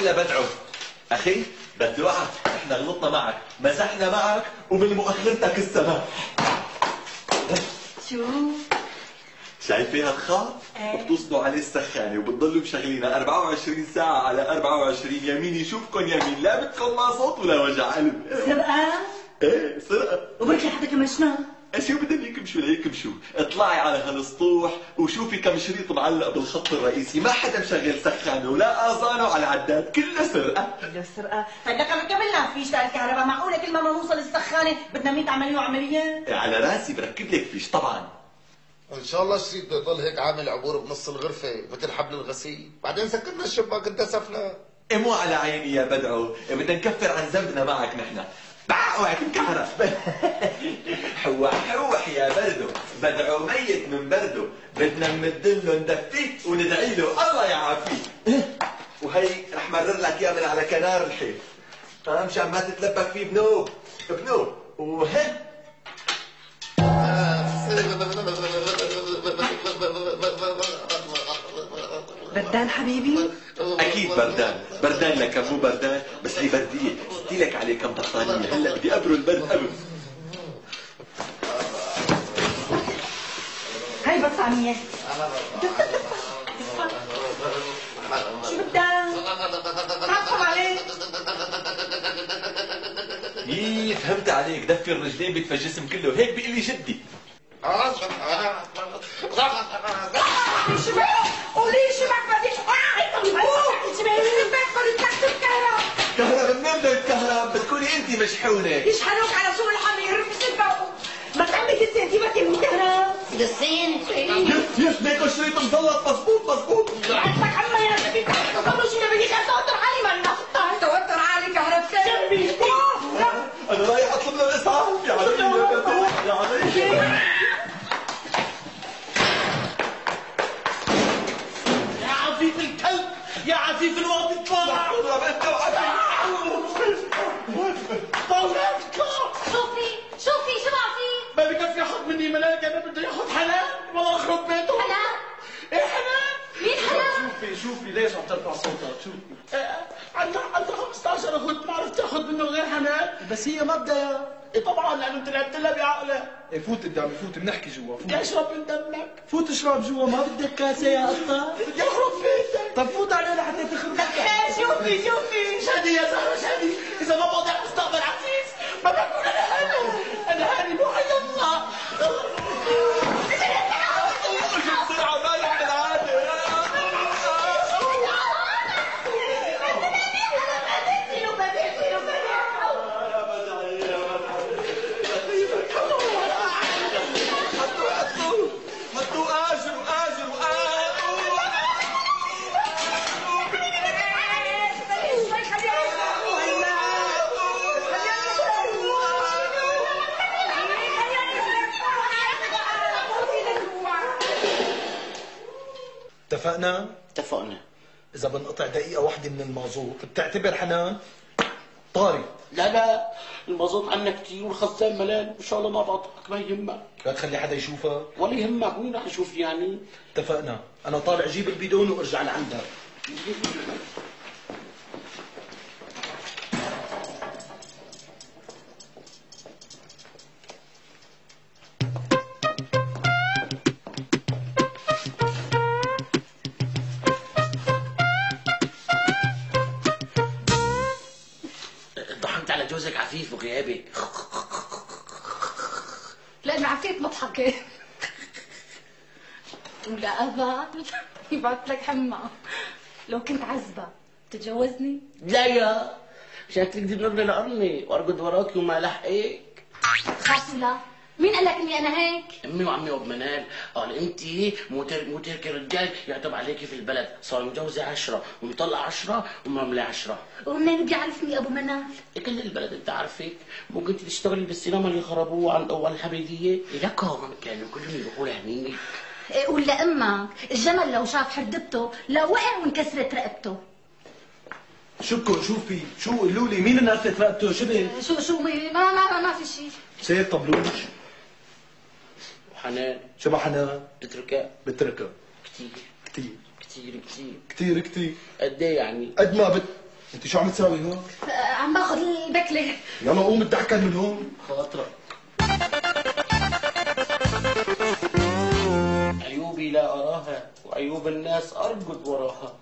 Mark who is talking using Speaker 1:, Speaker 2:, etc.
Speaker 1: لا بدعو اخي بس توعى، احنا غلطنا معك، مزحنا معك ومن مؤخرتك السماح.
Speaker 2: شو؟
Speaker 1: شايفة هالخط؟ وبتصبوا عليه السخانة وبتضلوا مشغلينها 24 ساعة على 24، يمين يشوفكم يمين، لا بدكم لا صوت ولا وجع قلب.
Speaker 2: سرقة؟
Speaker 1: ايه سرقة.
Speaker 2: وبركي حدا كمشنا؟
Speaker 1: شو بدهم يكمشوا ليكمشوا، اطلعي على هالسطوح وشوفي كم شريط معلق بالخط الرئيسي، ما حدا مشغل سخانه ولا اذانه على العداد، كله سرقة.
Speaker 2: كله سرقة، طيب لك ركبلنا فيش الكهرباء، معقولة كل ما نوصل السخانة بدنا 100 عملية وعملية؟
Speaker 1: على راسي بركب لك فيش طبعا.
Speaker 3: ان شاء الله الشريط بده يضل هيك عامل عبور بنص الغرفة مثل حبل الغسيل، بعدين سكرنا الشباك اندسفنا.
Speaker 1: مو على عيني يا بدعو، بدنا نكفر عن ذنبنا معك نحن. اوعك انكهرب. حوح يا بردو، بدعو ميت من برده، بدنا نمدله ندفيه وندعي له الله يعافيه. وهي رح مرر لك اياه من على كنار الحيط، مشان ما تتلبك فيه بنوب بنوب. وهي
Speaker 2: بردان حبيبي؟
Speaker 1: اكيد بردان، بردان لك مو بردان، بس هي برديه، ستي لك عليه كم بطانيه، هلا بدي ابرو البرد قبل.
Speaker 2: هاي بطانية. شو بدها؟ تعصب عليك؟
Speaker 1: فهمت عليك، دفي الرجلين بيدفى الجسم كله، هيك بيقول لي شدي.
Speaker 2: قولي شبك بدي
Speaker 1: كهرب منين بده يتكهرب؟ بتكوني انت مشحونه.
Speaker 2: يشحنوك على سوق الحمير ما تعملي دسين جيبك الكهرب. دسين؟
Speaker 1: يس ليكو الشريط مزلط مظبوط مظبوط.
Speaker 2: عندك عمي يا زلمه تصلوا شو بدي توتر عالي ما نفطر. توتر عالي كهرب سلبي.
Speaker 1: انا رايح اطلب له الاسعاف يا علي يا علي.
Speaker 4: يا عفيف الكلب، يا عفيف الواطي اطلع.
Speaker 1: اضرب انت
Speaker 5: شوفي شو بعطيه؟
Speaker 4: ما بكفي ياخذ مني ملاك، انا بده ياخذ حنان والله اخرب بيته.
Speaker 5: حنان؟
Speaker 4: ايه حنان؟
Speaker 5: مين حنان؟
Speaker 4: شوفي ليش عم ترفع صوتك؟ شوفي عندها 15 اخوت، ما عرفت تاخذ منه غير حنان.
Speaker 6: بس هي ما بدها.
Speaker 4: إيه طبعا لانه انت لعبت لها بعقلها.
Speaker 6: إيه فوت قدامي، فوت بنحكي جوا، فوت.
Speaker 4: بدي اشرب من دمك.
Speaker 6: فوت اشرب جوا، ما بدك كاسه يا قطه.
Speaker 4: بدي اخرب بيتك.
Speaker 6: طب فوت عليه لحتى تخرب.
Speaker 4: شوفي شادي يا زهره شادي، اذا ما بوضع مستقبل عفيف ما بكون انا هاني، انا هاني مو حي الله.
Speaker 1: بسرعه ما يعمل عاده.
Speaker 6: اتفقنا. إذا بنقطع دقيقة واحدة من المازوت بتعتبر حنان طاري.
Speaker 4: لا المازوت عنا كثير والخزان ملان، ان شاء الله ما بقطعك، ما يهمك.
Speaker 6: لا تخلي حدا يشوفك
Speaker 4: ولا يهمك، وين رح يشوف يعني؟
Speaker 6: اتفقنا. أنا طالع جيب البيدون وارجع لعندك.
Speaker 4: ضحكت على جوزك عفيف بغيابك.
Speaker 5: لأنه عفيف مضحكة. ولا أبا يبعث لك حمى. لو كنت عزبة تتجوزني؟
Speaker 4: لا يا عشان تكذب نبني لقرني وارقد وراك وما لحقك.
Speaker 5: خاصلة مين قال لك اني انا هيك؟
Speaker 4: امي وعمي وابو منال قال انت مو ترك الرجال يعتب عليكي في البلد، صار مجوزه 10 ومطلع 10 ومملي 10.
Speaker 5: ومنين بيعرفني ابو منال؟
Speaker 4: كل البلد انت عارفك، مو كنت تشتغلي بالسينما اللي خربوه عند اول الحميديه؟ لكم كانوا كلهم يروحوا لهنيك.
Speaker 5: قول لامك الجمل لو شاف حردبته لو وقع وانكسرت رقبته.
Speaker 6: شكو شوفي شو قولوا لي مين انقصت رقبته شبه؟
Speaker 5: شو ما في شيء.
Speaker 6: سير طبلوش.
Speaker 4: وحنان
Speaker 6: شو حنان؟
Speaker 4: بتركها
Speaker 6: بتركها
Speaker 4: كثير
Speaker 6: كثير
Speaker 4: كثير كثير
Speaker 6: كثير كثير.
Speaker 4: قد ايه يعني؟
Speaker 6: قد ما انت شو عم تساوي هون؟
Speaker 5: عم باخذ البكله.
Speaker 6: يلا قوم اتدحكن من هون.
Speaker 4: خاطرك. عيوبي لا أراها وعيوب الناس أرقد وراها.